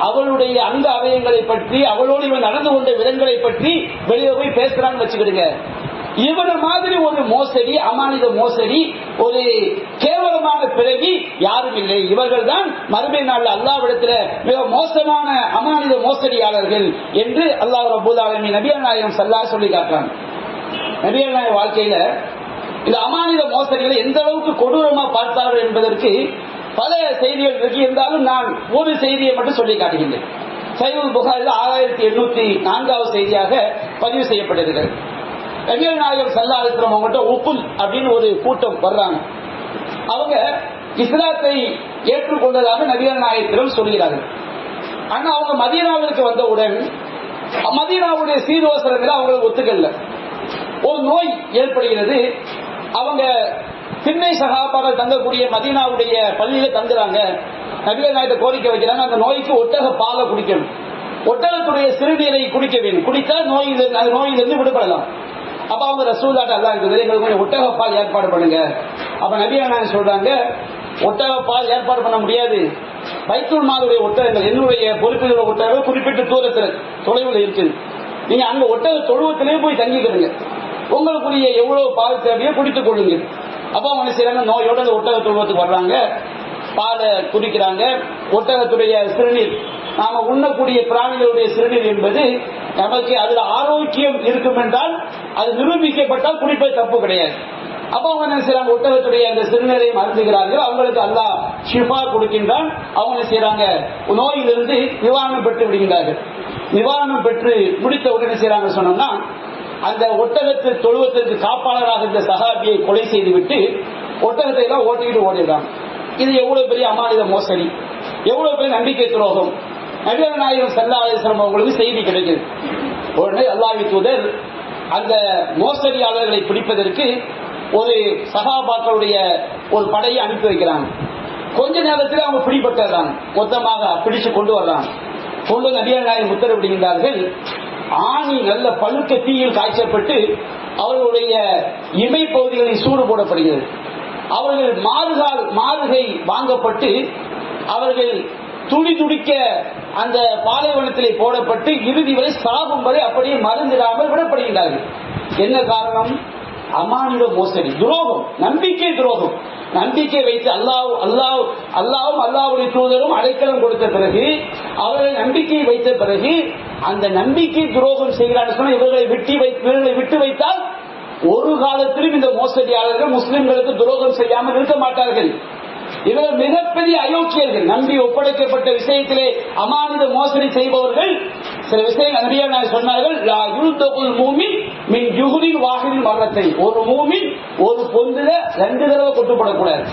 அவளுடைய அங்க அவயங்களை பற்றி, அவளோடு இவன் நடந்து கொண்ட விதங்களை பற்றி வெளியே போய் பேசுறான்னு வச்சுக்கிடுங்க. இவன மாதிரி ஒரு மோசடி, அமானித மோசடி, ஒரு கேவலமான பிறவி யாரும் இல்லை. இவர்கள் தான் மறுமை நாள் அல்லாஹ்விடத்தில் மிக மோசமான அமானித மோசடியாளர்கள் என்று அல்லாஹ் ரப்பல் ஆலமீன் நபிகள் நாயகம் ஸல்லல்லாஹு அலைஹி சொல்லி காட்டுறாங்க. நபிகள் நாயக வாழ்க்கையில இந்த அமானித மோசடிகளை எந்த அளவுக்கு கொடூரமா பார்த்தார்கள் என்பதற்கு பல செய்திகள் இருக்கு. இருந்தாலும் நான் ஒரு செய்தியை மட்டும் சொல்லி காட்டுகின்றேன். சஹீஹுல் புகாரில் 6804வது செய்தியாக பதிவு செய்யப்பட்டிருக்கிறது. நபிகள் நாயகம் ஸல்லல்லாஹு அலைஹி வஸல்லம் அவங்கள்ட்ட உப்புல் அப்படின்னு ஒரு கூட்டம் வர்றாங்க. அவங்க இஸ்லாத்தை ஏற்றுக்கொண்டதாக நபிகள் நாயகத்திடம் சொல்கிறார்கள். ஆனா அவங்க மதீனாவிற்கு வந்தவுடன் மதீனாவுடைய சீர்வரிசைகளை அவங்களுக்கு ஒத்துக்கல. ஒரு நோய் ஏற்படுகிறது. அவங்க திண்ணை சகாபாக்கள் தங்கக்கூடிய மதீனாவுடைய பள்ளியில தங்குறாங்க. நபிகள் நாயகத்தை கோரிக்கை வைக்கிறாங்க, அந்த நோய்க்கு ஒட்டக பாலை குடிக்கணும், ஒட்டகத்துடைய சிறுநீரை குடிக்க வேண்டும், குடித்தால் நோயிலிருந்து விடுபடலாம். அப்ப அவங்க ரசூலுல்லாஹி அல்லாஹ் இருக்குது, எங்களுக்கு கொஞ்சம் ஒட்டக பால் ஏற்பாடு பண்ணுங்க. அப்ப நபிகள் நாயகம் சொல்றாங்க, ஒட்டக பால் ஏற்பாடு பண்ண முடியாது. பைத்துல் மாலுடைய ஒட்டகங்கள், என்னுடைய பொறுப்பில் உள்ள ஒட்டகம் குறிப்பிட்ட தூரத்தில் தொலைவில் இருக்குது. நீங்க அங்க ஒட்டக தொழுவத்திலே போய் தங்கிக்கிறீங்க, உங்களுக்குரிய எவ்வளவு பால் தேவையோ குடித்துக் கொள்ளுங்க. அப்ப அவங்க செய்யறாங்க, நோயோட அந்த ஒட்டக தொழுவத்துக்கு வர்றாங்க, பாலை குடிக்கிறாங்க. ஒட்டகத்துடைய சிறுநீர், நாம உண்ணக்கூடிய பிராணிகளுடைய சிறுநீர் என்பது நமக்கு அதுல ஆரோக்கியம் இருக்கும் என்றால் அது நிரூபிக்கப்பட்டால் குடிப்பது தப்பு கிடையாது. அப்ப அவங்க என்ன செய்யறாங்க, ஒட்டகத்துடைய அந்த சிறுநீரை மருந்துகிறார்கள். அவங்களுக்கு அல்லாஹ் ஷிஃபா கொடுக்கின்றான். அவங்க என்ன செய்யறாங்க, நோயிலிருந்து நிவாரணம் பெற்று விடுகிறார்கள். நிவாரணம் பெற்று முடித்த உடனே செய்யறாங்க சொன்னோம்னா, அந்த ஒட்டகத்து தொழுவத்திற்கு காப்பாளராக இந்த சஹாபியை கொலை செய்துவிட்டு ஒட்டகத்தை எல்லாம் ஓட்டிக்கிட்டு ஓடிடுறாங்க. இது எவ்வளவு பெரிய அமானித மோசடி, எவ்வளவு பெரிய நம்பிக்கை துரோகம். நபிகள் நாயகம் ஸல்லல்லாஹு அலைஹி வஸல்லம் அவங்களுக்கு செய்தி கிடைக்குது. உடனே அல்லாஹ்வின் தூதர் அந்த மோசடியாளர்களை பிடிப்பதற்கு ஒரு சஹாபாக்களுடைய ஒரு படையை அனுப்பி வைக்கிறாங்க. கொஞ்ச நேரத்தில் அவங்க பிடிபட்டுறாங்க, மொத்தமாக பிடிச்சு கொண்டு வர்றாங்க. கொண்டு நபிகள் நாயகம் உத்தரவிடுகின்றார்கள், ஆணி நல்ல பழுக்க தீயில் காய்ச்சப்பட்டு அவர்களுடைய இமை பகுதிகளில் சூடு போடப்படுகிறது. அவர்கள் மாறுகை வாங்கப்பட்டு அவர்கள் துடி துடிக்க அந்த பாலைவனத்திலே போடப்பட்டு இறுதி வரை சாகும் வரை அப்படியே மருந்திடாமல் விடப்படுகின்றார்கள். என்ன காரணம்? அமானித மோசடி, துரோகம், நம்பிக்கை துரோகம். நம்பிக்கை வைத்து அல்லாஹ்வும் அல்லாஹ்வுடைய தூதரும் அடைக்கலம் கொடுத்த பிறகு, அவர்களை நம்பிக்கை வைத்த பிறகு அந்த நம்பிக்கை துரோகம் செய்கிறார்கள் சொன்னால் இவர்களை விட்டு வைத்தால் ஒரு காலத்திலும் இந்த மோசடியாளர்கள் முஸ்லிம்களுக்கு துரோகம் செய்யாமல் இருக்க மாட்டார்கள். இவர்கள் மிகப்பெரிய அயோக்கியர்கள். நம்பி ஒப்படைக்கப்பட்ட விஷயத்திலே அமானித மோசடி செய்பவர்கள். சில விஷயங்கள் நபிகள் சொன்னார்கள், ஒரு மூமின் ஒரு பொந்துல 2 தடவை கொட்டுப்படக்கூடாது.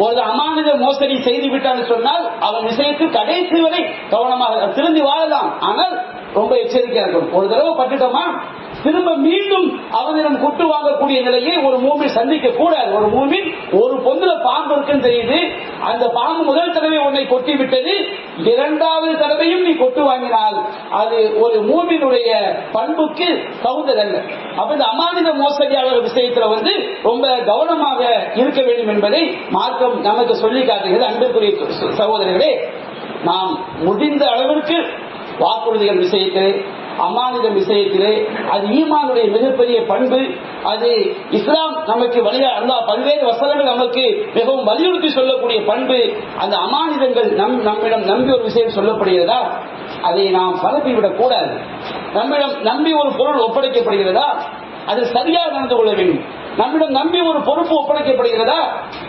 ஒரு அமானித மோசடி செய்து விட்டான்னு சொன்னால் அவன் விஷயத்தில் கடைசி வரை கவனமாக திரும்பி வாழலாம். ஆனால் ரொம்ப எச்சரிக்கையா இருக்கணும். ஒரு தடவை பட்டுட்டோமா திரும்ப மீண்டும் அவனிடம் குட்டு வாங்கக்கூடிய நிலையை ஒரு மூமின் சந்திக்க கூடாது. ஒரு மூமின் ஒரு பொந்துல பாம்பு இருக்குன்னு தெரியுது, அந்த பாம்பு முதல் தடவை உன்னை கொட்டி விட்டது, 2வது தடவையும் நீ கொட்டு வாங்கினால் அது ஒரு மூமினுடைய பண்புக்கு தகுந்ததல்ல. அப்ப இந்த அமானித மோசடியாளர் விஷயத்துல ரொம்ப கவனமாக இருக்க வேண்டும் என்பதை மார்க்கம் நமக்கு சொல்லி காட்டுகிறது. அன்புக்குரிய சகோதரர்களே, நாம் முடிந்த அளவிற்கு வாக்குறுதிகள் விஷயத்திலே, அமானித விஷயத்திலே, அது ஈமானுடைய மிகப்பெரிய பண்பு. அது இஸ்லாம் நமக்கு அல்லாஹ் பல்வேறு வசனங்கள் நமக்கு மிகவும் வலியுறுத்தி சொல்லக்கூடிய பண்பு. அந்த அமானிதங்கள் நம்மிடம் நம்பி ஒரு விஷயம் சொல்லப்படுகிறதா, அதை நாம் பரப்பிவிடக் கூடாது. நம்மிடம் நம்பி ஒரு பொருள் ஒப்படைக்கப்படுகிறதா, அது சரியாக நடந்து கொள்ள வேண்டும். நம்மிடம் நம்பி ஒரு பொறுப்பு ஒப்படைக்கப்படுகிறதா,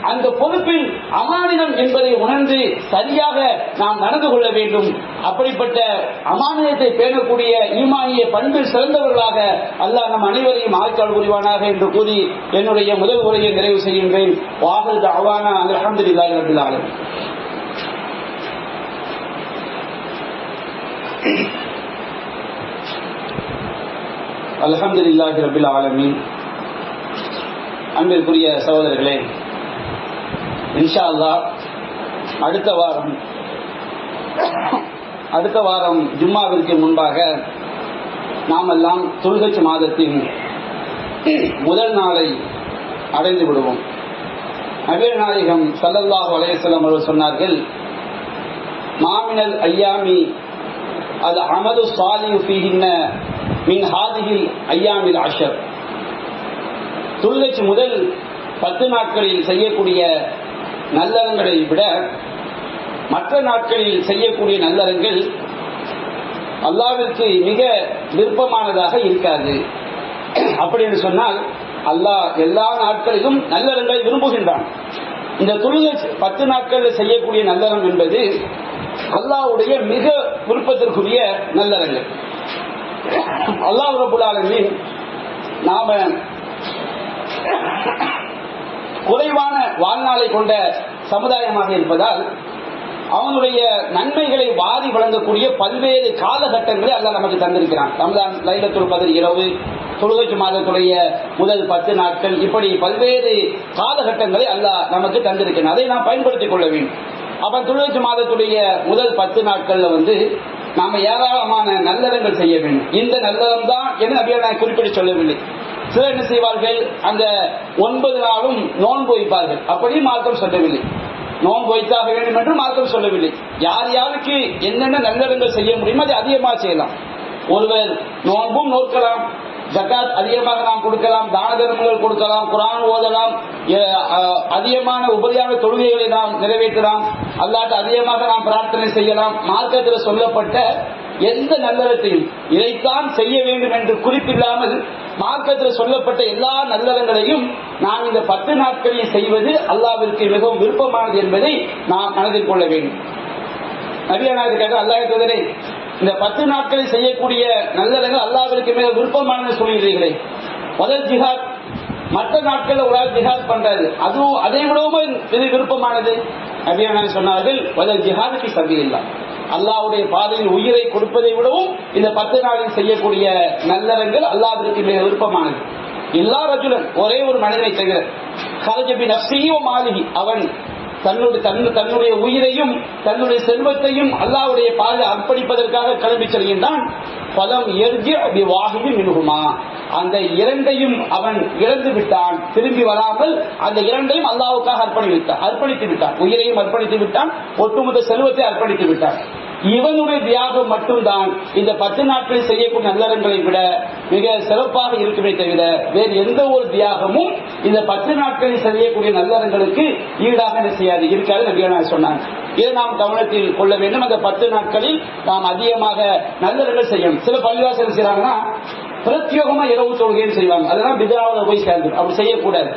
அந்த பொறுப்பில் அமானிதம் என்பதை உணர்ந்து சரியாக நாம் நடந்து கொள்ள வேண்டும். அப்படிப்பட்ட அமானிதத்தை பேணக்கூடிய ஈமானிய பண்பில் சிறந்தவர்களாக அல்லாஹ் நம் அனைவரையும் ஆட்கள் புரிவானாக என்று கூறி என்னுடைய முதல் உரையை நிறைவு செய்கின்றேன். வாஹிர் தஅவானா அல்ஹம்துலில்லாஹி ரப்பில் ஆலமீன். அல்ஹம்துலில்லாஹி ரப்பில் ஆலமீன். அன்பிற்குரிய சகோதரர்களே, இன்ஷா அல்லாஹ் அடுத்த வாரம் ஜும்மாவிற்கு முன்பாக நாம் எல்லாம் துல்ஹஜ் மாதத்தின் முதல் நாளை அடைந்து விடுவோம். நபிகள் நாயகம் ஸல்லல்லாஹு அலைஹி வஸல்லம் அவர்கள் சொன்னார்கள், மாமினல் ஐயாமி அல் அமலு ஸாலிஹு ஃபீஹின்ன மின் ஹாதிஹில் ஐயாமில் அஷர். துல்ஹஜ் முதல் 10 நாட்களில் செய்யக்கூடிய நல்லறங்களை விட மற்ற நாட்களில் செய்யக்கூடிய நல்லறங்கள் அல்லாஹ்விற்கு மிக விருப்பமானதாக இருக்காது. அப்படி என்று சொன்னால் அல்லாஹ் எல்லா நாட்களிலும் நல்லறங்களை விரும்புகின்றான். இந்த துல்ஹஜ் 10 நாட்களில் செய்யக்கூடிய நல்லறம் என்பது அல்லாஹ்வுடைய மிக விருப்பத்திற்குரிய நல்லறங்கள். அல்லாஹ் ரப்பல் ஆலமீன் நாம குறைவான வாழ்நாளை கொண்ட சமுதாயமாக இருப்பதால் அவனுடைய நன்மைகளை வாரி வழங்கக்கூடிய பல்வேறு காலகட்டங்களை அல்லாஹ் நமக்கு தந்திருக்கிறான். ரமலான், லைலத்துல் கத்ர் இரவு, துல்ஹஜ் மாதத்துடைய முதல் 10 நாட்கள், இப்படி பல்வேறு காலகட்டங்களை அல்லாஹ் நமக்கு தந்திருக்கிறான். அதை நாம் பயன்படுத்திக் கொள்ள வேண்டும். அப்ப துல்ஹஜ் மாதத்துடைய முதல் 10 நாட்கள்ல நாம ஏராளமான நல்லறங்கள் செய்ய வேண்டும். இந்த நல்லறம் தான் என்று நபிகள் நாயகம் குறிப்பிட்டு சொல்லவில்லை. சிலர் என்ன செய்வார்கள், அந்த 9 நாளும் நோன்பு வைப்பார்கள். அப்படி மார்க்கம் சொல்லவில்லை. நோன்பு வைத்தாக வேண்டும் என்று மார்க்கம் சொல்லவில்லை. யார் யாருக்கு என்னென்ன நல்லறங்கள் செய்ய முடியுமோ அதை அதிகமாக செய்யலாம். ஒருவர் நோன்பும் நோக்கலாம், ஜகாத் அதிகமாக நாம் கொடுக்கலாம், தான தர்மங்கள் கொடுக்கலாம், குர்ஆன் ஓதலாம், அதிகமான உபரியான தொழுகைகளை நாம் நிறைவேற்றலாம், அல்லாஹ்வுக்கு அதிகமாக நாம் பிரார்த்தனை செய்யலாம். மார்க்கத்தில் சொல்லப்பட்ட எந்த நல்லறத்தையும் இதைத்தான் செய்ய வேண்டும் என்று குறிப்பில்லாமல் மார்க்கத்தில் சொல்லப்பட்ட எல்லா நல்லறங்களையும் நாம் இந்த 10 நாட்களில் செய்வது அல்லாஹ்விற்கு மிகவும் விருப்பமானது என்பதை நாம் மனதில் கொள்ள வேண்டும். நபியானாருக்காக அல்லாஹ் தூதரே, இந்த 10 நாட்களில் செய்யக்கூடிய நல்லறங்கள் அல்லாஹ்விற்கு மிக விருப்பமானது சொல்கிறீர்களே, முதல் ஜிஹாத், மற்ற நாட்களில் ஒரு ஆள் ஜிஹாத் பண்றாரு, அதுவும் அதை விடவும் இது விருப்பமானது. நபியானார் சொன்னார்கள், முதல் ஜிஹாத் ஃபீ சபீலில்லாஹ், அல்லாஹ்வுடைய பாதையில் உயிரை கொடுப்பதை விடவும் இந்த 10 நாளில் செய்யக்கூடிய நல்லறங்கள் அல்லாஹ்விற்கு மிக விருப்பமானது. எல்லா ரஜுலன், ஒரே ஒரு மனிதனை தவிர, ஹரஜ பி நஃப்ஸிஹி வ மாலிஹி, அவன் தன்னுடைய உயிரையும் தன்னுடைய செல்வத்தையும் அல்லாஹ்வுடைய பாதையில் அர்ப்பணிப்பதற்காக கிளம்பி செல்கின்றான். பலம் யர்ஜி பி வாஹிதி மின்ஹுமா, அந்த இரண்டையும் அவன் இழந்து விட்டான், திரும்பி வராமல் அந்த இரண்டையும் அல்லாஹ்வுக்காக அர்ப்பணித்து விட்டான். உயிரையும் அர்ப்பணித்து விட்டான், ஒட்டுமொத்த செல்வத்தை அர்ப்பணித்து விட்டான். இவனுடைய தியாகம் மட்டும்தான் இந்த 10 நாட்களில் செய்யக்கூடிய நல்லறங்களை விட மிக சிறப்பாக இருக்குமே தவிர வேறு எந்த ஒரு தியாகமும் இந்த 10 நாட்களில் செய்யக்கூடிய நல்லறங்களுக்கு ஈடாக இருக்காது நபிகள் சொன்னாங்க. இதை நாம் கவனத்தில் கொள்ள வேண்டும். அந்த 10 நாட்களில் நாம் அதிகமாக நல்லறங்கள் செய்யணும். சில பள்ளிவாசல் செய்யறாங்கன்னா பிரத்யோகமா இரவு தொழுகைன்னு செய்வாங்க. அதெல்லாம் பித்ஆவில் போய் சேர்ந்து அப்படி செய்யக்கூடாது.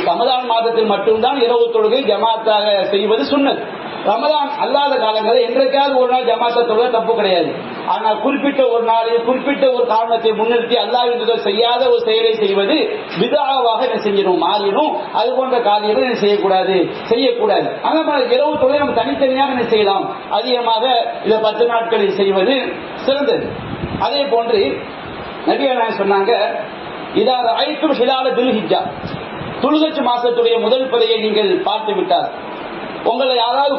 ரமலான் மாதத்தில் மட்டும்தான் இரவு தொழுகை ஜமாத்தாக செய்வது சுன்னத். ரமலான் அல்லாத காலங்களில் என்றைக்காவது ஒரு நாள் ஜமாத்தா தொழுக தப்பு கிடையாது. ஆனால் குறிப்பிட்ட ஒரு நாளில் குறிப்பிட்ட ஒரு காரணத்தை முன்னிறுத்தி அல்லாஹ் செய்யாத ஒரு செயலை செய்வது பித்ஆவாக என்ன செஞ்சிடும், மாறிடும். அது போன்ற காரியங்கள் என்ன செய்யக்கூடாது. ஆனால் இரவு தொழுகை நம்ம தனித்தனியாக என்ன செய்யலாம், அதிகமாக இந்த 10 நாட்களில் செய்வது சிறந்தது. அதே போன்று நபிகள் சொன்னாங்க, இதா ரஅய்தும் ஹிலால துல்ஹிஜ்ஜா, துல்ஹஜ் மாசத்துடைய முதல் பிறையை நீங்கள் பார்த்து விட்டார், உங்களை யாராவது